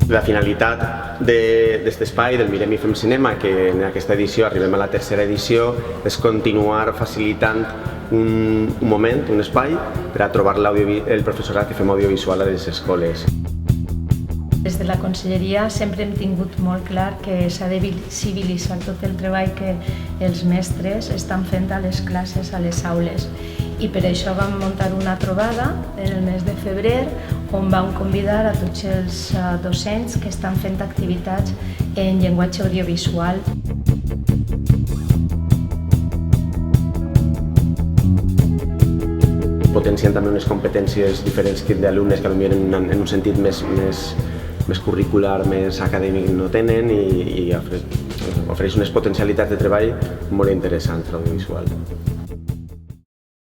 La finalitat d'aquest espai, del Mirem i Fem Cinema, que en aquesta edició arribem a la tercera edició, és continuar facilitant un moment, un espai, per a trobar el professorat que fem audiovisual a les escoles. Des de la conselleria sempre hem tingut molt clar que s'ha de visibilitzar tot el treball que els mestres estan fent a les classes, a les aules. I per això vam muntar una trobada en el mes de febrer on vam convidar a tots els docents que estan fent activitats en llenguatge audiovisual. Potenciant també unes competències diferents d'alumnes que potser en un sentit més curricular, més acadèmic no tenen i ofereix unes potencialitats de treball molt interessants a l'audiovisual.